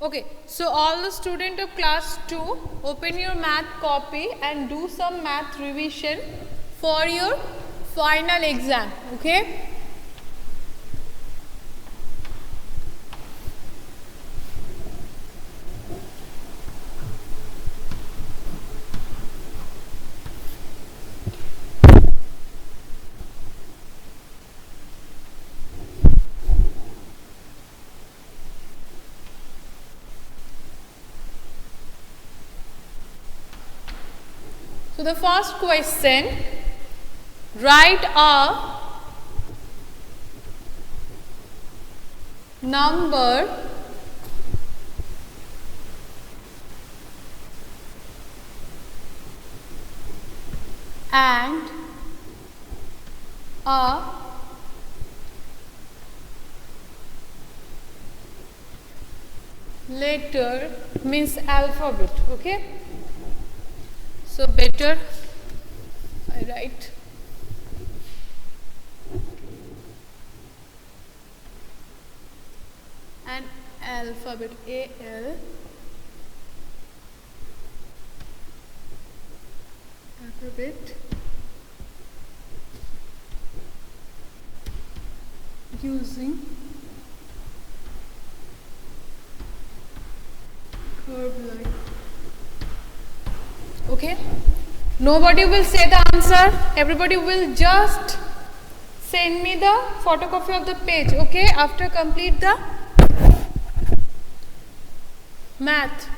Okay, so all the student of class 2, open your math copy and do some math revision for your final exam. Okay. So the first question, write a number and a letter means alphabet. Okay. So better I write an alphabet, A-L, alphabet, using curve line. Okay, nobody will say the answer, everybody will just send me the photocopy of the page. Okay, after complete the math.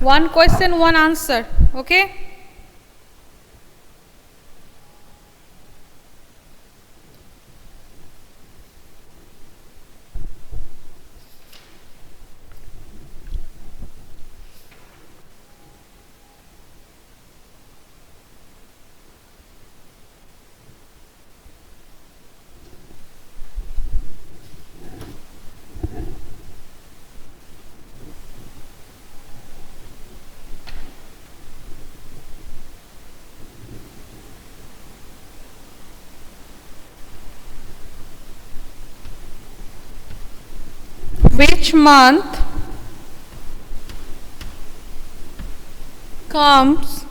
One question, one answer. Okay. Which month comes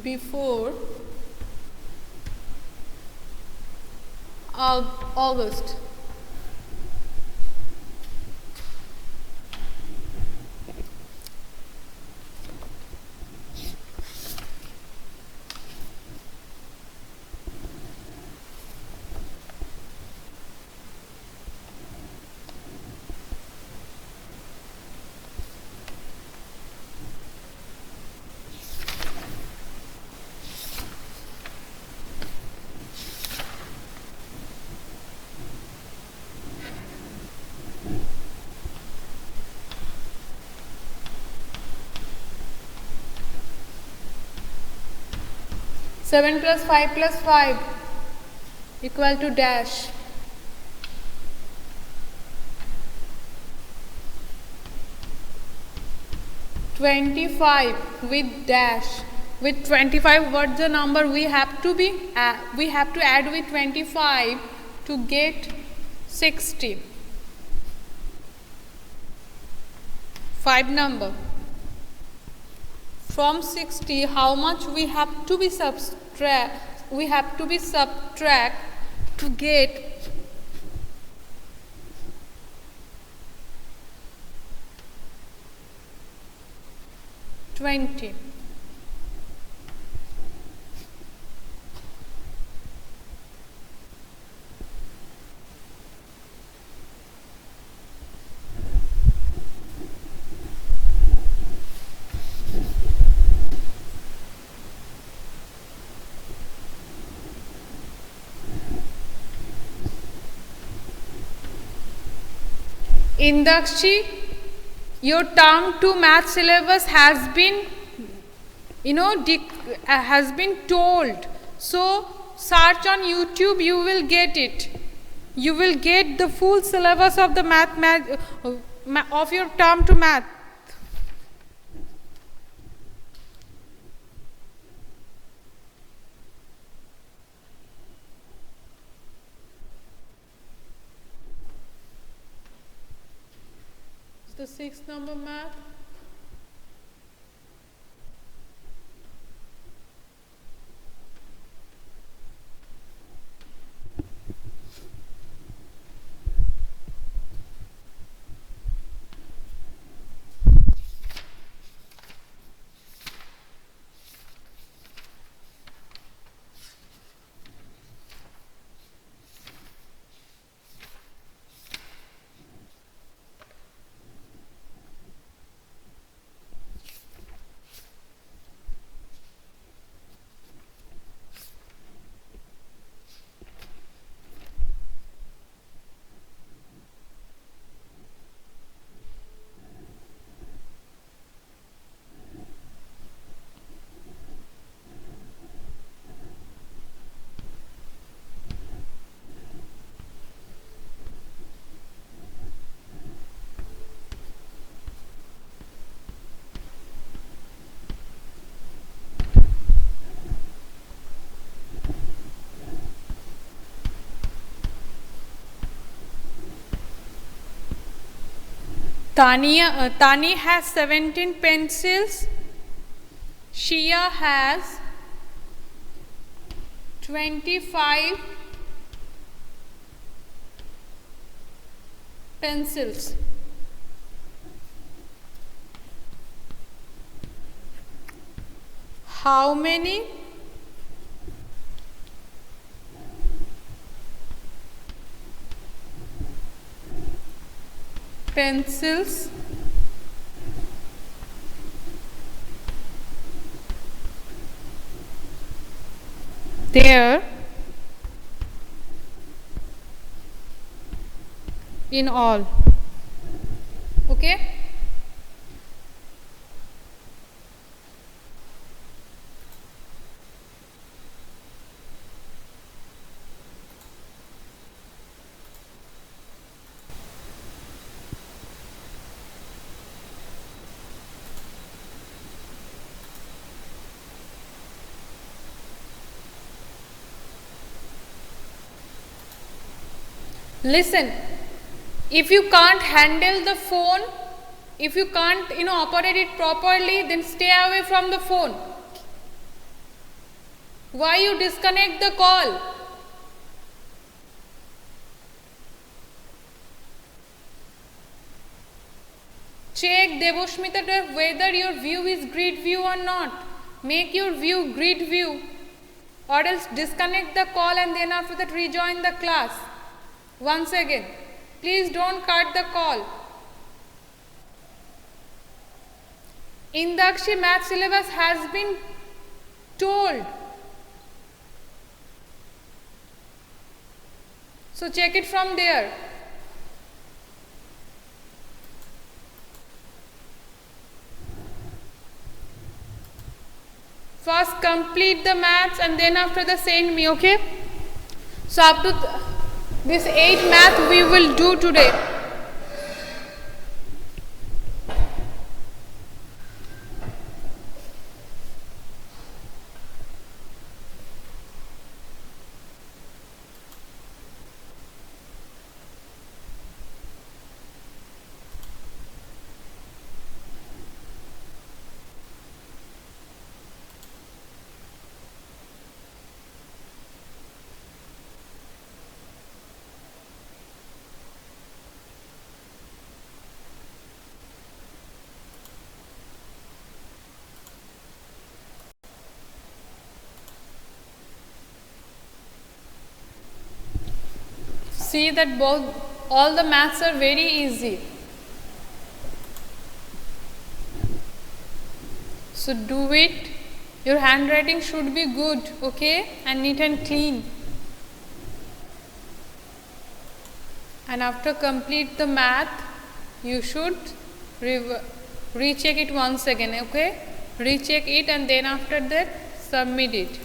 before August? Seven plus 5 equal to dash. 25 with dash. With 25, what's the number we have to be? We have to add with 25 to get 60. 5 number. From 60, how much we have to be subtract? We have to be subtract to get 20. Indakshi, your term 2 math syllabus has been, has been told. So search on YouTube, you will get it. You will get the full syllabus of the of your term 2 math. the 6th number math. Tani has 17 pencils. Shia has 25 pencils. How many pencils there in all? Okay. Listen, if you can't handle the phone, if you can't operate it properly, then stay away from the phone. Why you disconnect the call? Check, Devoshmita, whether your view is grid view or not. Make your view grid view, or else disconnect the call and then after that rejoin the class. Once again, please don't cut the call. Indakshi math syllabus has been told. So check it from there. First complete the maths and then after that send me, okay? So up to this 8 math we will do today. See that all the maths are very easy. So do it. Your handwriting should be good, okay, and neat and clean. And after complete the math, you should recheck it once again, okay? Recheck it and then after that submit it.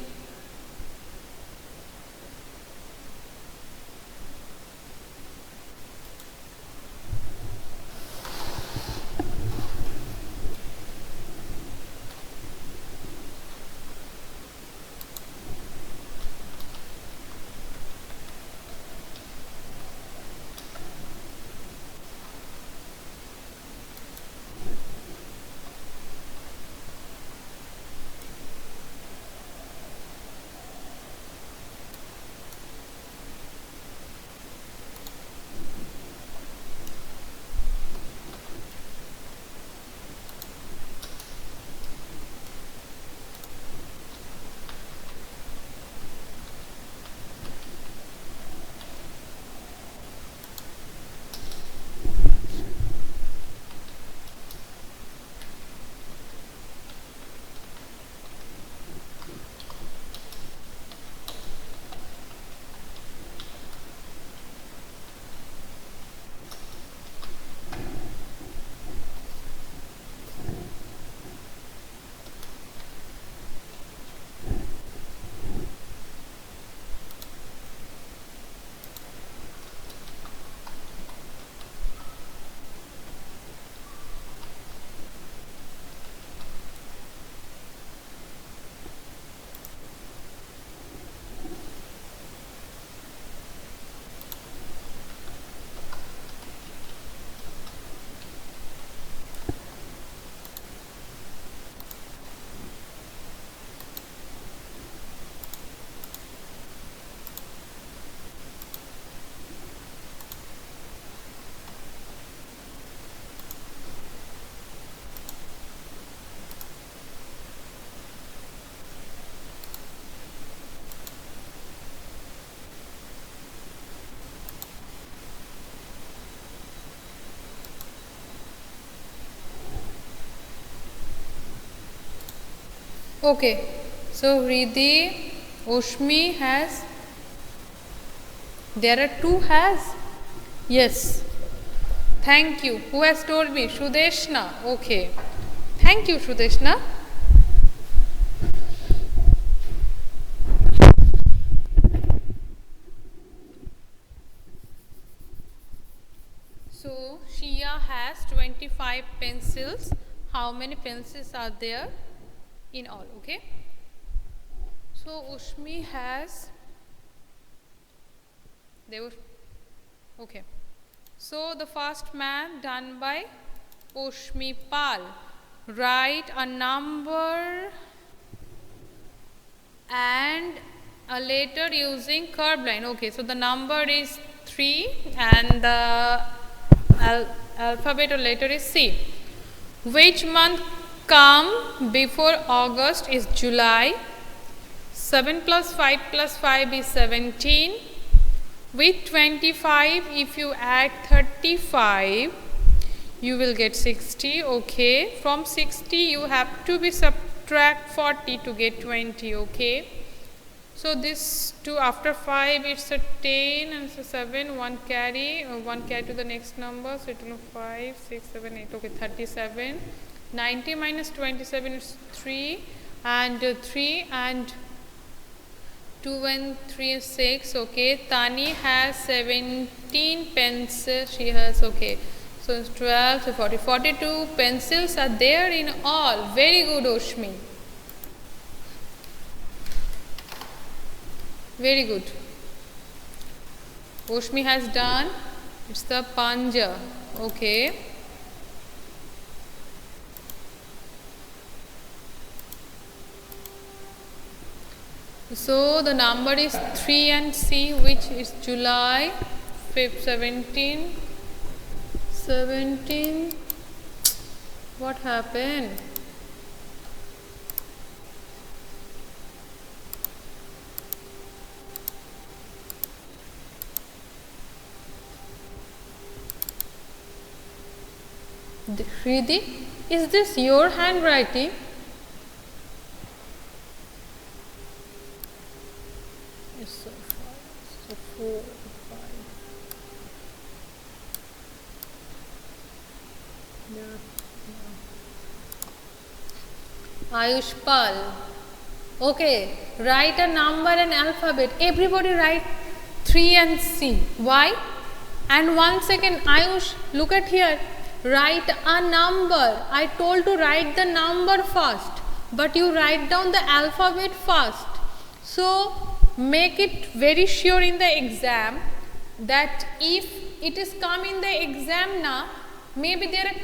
Okay, so Riddhi, Ushmi has, there are two has? Yes. Thank you. Who has told me? Shudeshna. Okay. Thank you, Shudeshna. So, Shia has 25 pencils. How many pencils are there in all? Okay. So, Ushmi has, they were, okay. So, the first math done by Ushmi Pal. Write a number and a letter using curved line. Okay, so the number is 3 and the alphabet or letter is C. Which month come before August is July. 7 plus 5 plus 5 is 17. With 25, if you add 35, you will get 60. Okay, from 60 you have to be subtract 40 to get 20. Okay, so this 2 after 5 it's a 10 and so 7, 1 carry to the next number, so it will be 5 6 7 8. Okay, 37. 90 minus 27 is 3 and 3 and 2 and 3 is 6. Okay, Tani has 17 pencils. She has, okay, so it's 12, so 40, 42 pencils are there in all. Very good, Ushmi. Very good. Ushmi has done. It's the panja. Okay. So the number is 3 and C, which is July 5th, 17. What happened? Riddhi, is this your handwriting? It's so far. So 4, 5. Ayush Pal. Okay, write a number and alphabet. Everybody write 3 and C. Why? And 1 second, Ayush, look at here. Write a number. I told to write the number first, but you write down the alphabet first. So make it very sure in the exam that if it is come in the exam now, maybe there are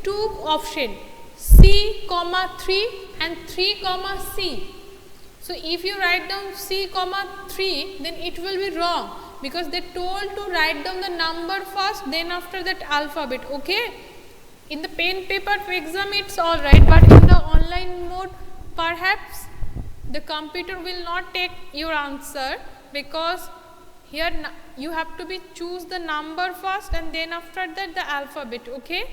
two options, C, 3 and 3, C. So if you write down C, 3, then it will be wrong, because they told to write down the number first, then after that alphabet. Okay, in the pen paper exam it's all right, but in the online mode perhaps the computer will not take your answer, because here you have to be choose the number first and then after that the alphabet. Okay,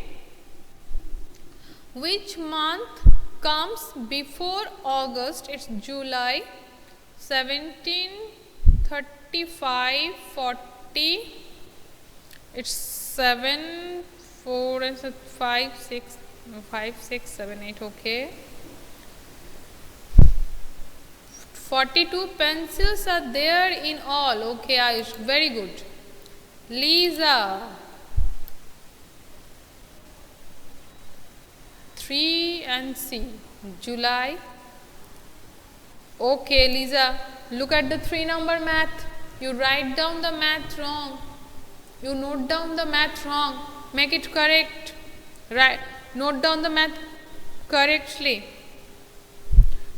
which month comes before August? It's July. 17, 35, 40. It's 7, 4 and 5, 6, 7, 8. Okay, 42 pencils are there in all. Okay, Ayush, very good. Lisa, 3 and C, July. Okay, Lisa, look at the 3 number math. You write down the math wrong. You note down the math wrong. Make it correct. Right. Note down the math correctly.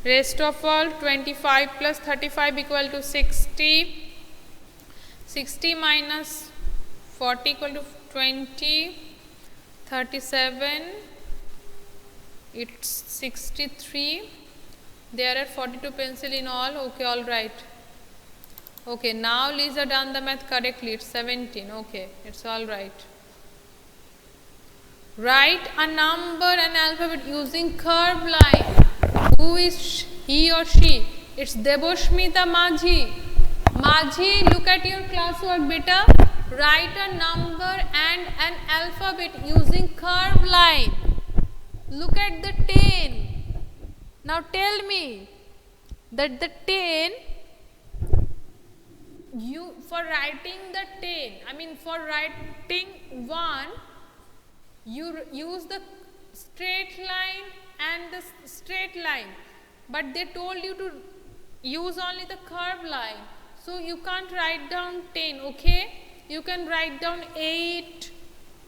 Rest of all, 25 plus 35 equal to 60. 60 minus 40 equal to 20. 37. It's 63. There are 42 pencil in all. Okay, all right. Okay, now Lisa done the math correctly. It's 17. Okay, it's all right. Write a number and alphabet using curved line. who is he or she? It's Deboshmita Majhi. Majhi, look at your classwork, beta. Write a number and an alphabet using curve line. Look at the 10. Now tell me that the 10, for writing the 10, for writing 1, you use the straight line and the straight line, but they told you to use only the curve line, so you can't write down 10, okay? You can write down 8,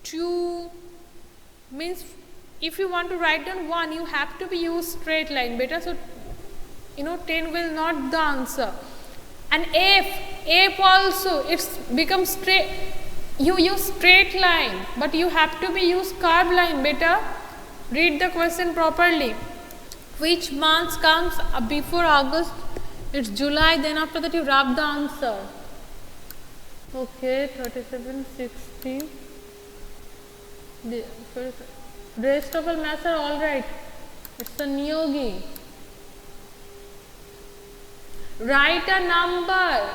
2, means if you want to write down 1, you have to be use straight line, beta, so 10 will not the answer. And F also, it's become straight, you use straight line, but you have to be use curve line, beta. Read the question properly. Which month comes before August? It's July, then after that you rub the answer. Okay, 37, 60. The rest of all maths are alright. It's a Niyogi. Write a number.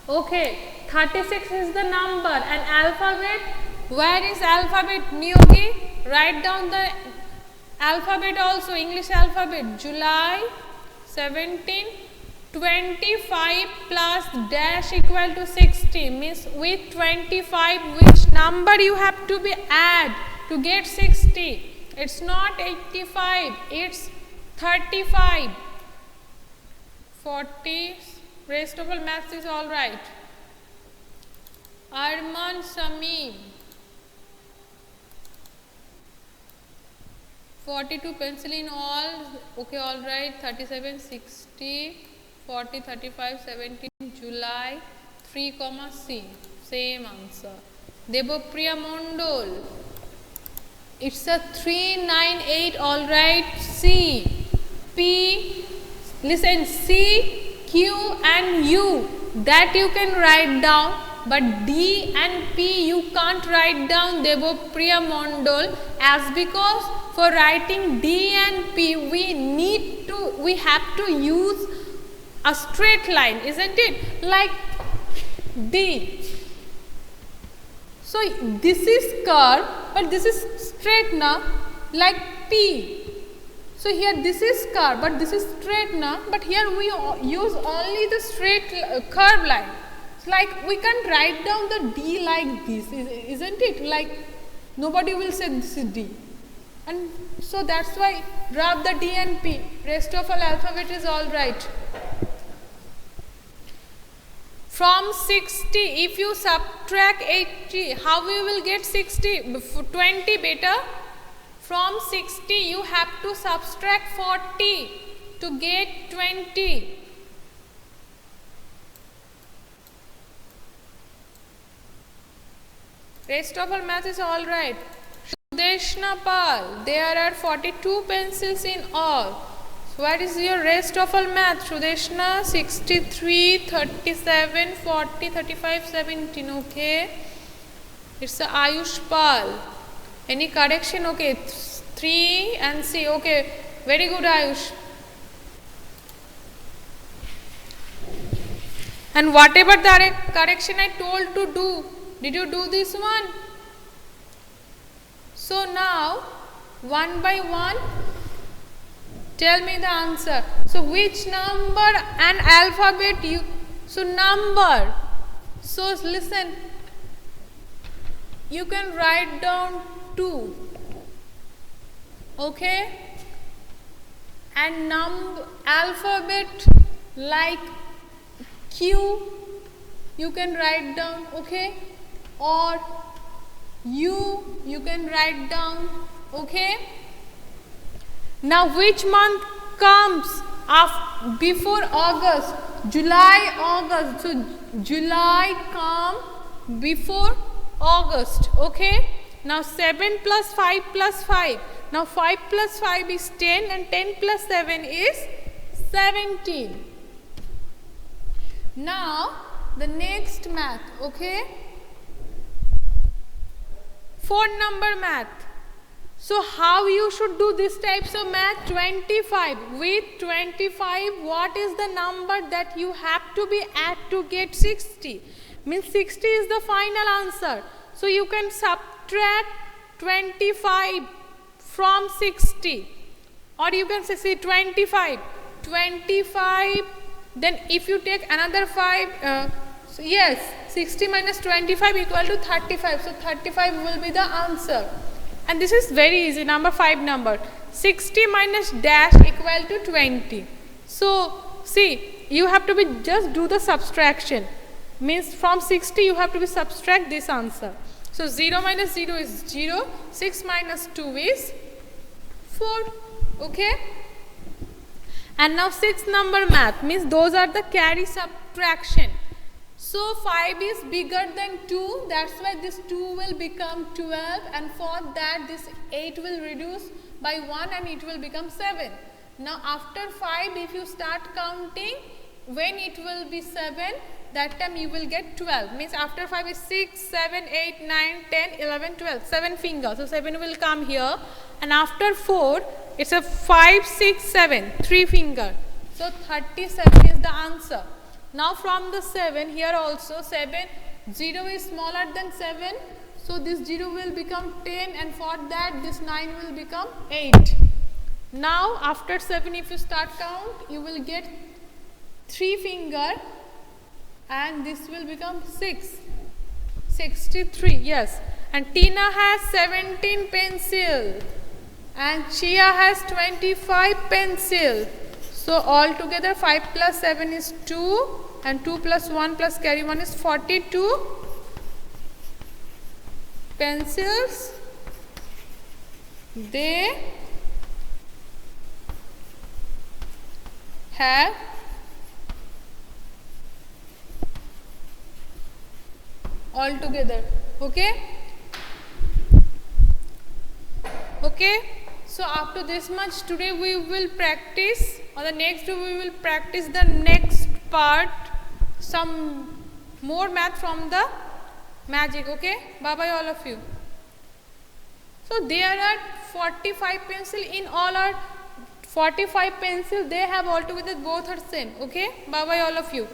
Okay, 36 is the number. And alphabet, where is alphabet, Niyogi? Write down the alphabet also, English alphabet. July 17, 25 plus dash equal to 60, means with 25 which number you have to be add to get 60? It's not 85, it's 35. 40, rest of all maths is alright. Arman Samim. 42 pencil in all, okay, alright. 37, 60, 40, 35, 17, July, 3, C, same answer. Debopriya Mondol, it's a 398, alright. C, P, listen, C, Q and U, that you can write down, but D and P you can't write down, Debopriya Mondol, as because for writing D and P we have to use a straight line, isn't it? Like D. So this is curve, but this is straight now, like P. So here this is curve, but this is straight now, but here we use only the straight curve line. It's like we can't write down the D like this, isn't it? Like nobody will say this is D. And so that's why rub the D and P. Rest of all alphabet is alright. From 60, if you subtract 80, how we will get 60? 20, beta. From 60, you have to subtract 40 to get 20. Rest of all math is alright. Sudeshna Pal, there are 42 pencils in all. So what is your rest of all math? Sudeshna, 63, 37, 40, 35, 17, okay. It's a Ayush Pal. Any correction? Okay, 3 and C, okay. Very good, Ayush. And whatever the correction I told to do, did you do this one? So now, one by one, tell me the answer. So which number and alphabet you, so number. So listen, you can write down 2, okay, and alphabet like Q you can write down, okay, or you can write down, okay. Now which month comes before August? July, August. So July come before August, okay. Now 7 plus 5 plus 5. Now 5 plus 5 is 10 and 10 plus 7 is 17. Now the next math, okay. 4 number math. So how you should do this types of math? 25. With 25, what is the number that you have to be add to get 60? Means 60 is the final answer. So you can subtract 25 from 60. Or you can say, see 25. 25, then if you take another 5, so yes, 60 minus 25 equal to 35. So 35 will be the answer. And this is very easy, number 5 number. 60 minus dash equal to 20. So see, you have to be just do the subtraction. Means from 60 you have to be subtract this answer. So 0 minus 0 is 0. 6 minus 2 is 4. Okay. And now 6 number math means those are the carry subtraction. So 5 is bigger than 2, that's why this 2 will become 12, and for that this 8 will reduce by 1 and it will become 7. Now after 5, if you start counting, when it will be 7, that time you will get 12. Means after 5 is 6, 7, 8, 9, 10, 11, 12. 7 fingers. So 7 will come here. And after 4, it's a 5, 6, 7. 3 finger. So 37 is the answer. Now from the 7, here also 7, 0 is smaller than 7. So this 0 will become 10, and for that this 9 will become 8. Now after 7, if you start count, you will get 3 finger, and this will become 6. 63, yes. And Tina has 17 pencil, and Chia has 25 pencil. So all together 5 plus 7 is 2, and 2 plus 1 plus carry 1 is 42 pencils they have all together. Okay. So up to this much today we will practice, or the next day we will practice the next part, some more math from the magic. Okay, bye bye all of you. So there are 45 pencil in all, are 45 pencil, they have altogether both are same. Okay, bye bye all of you.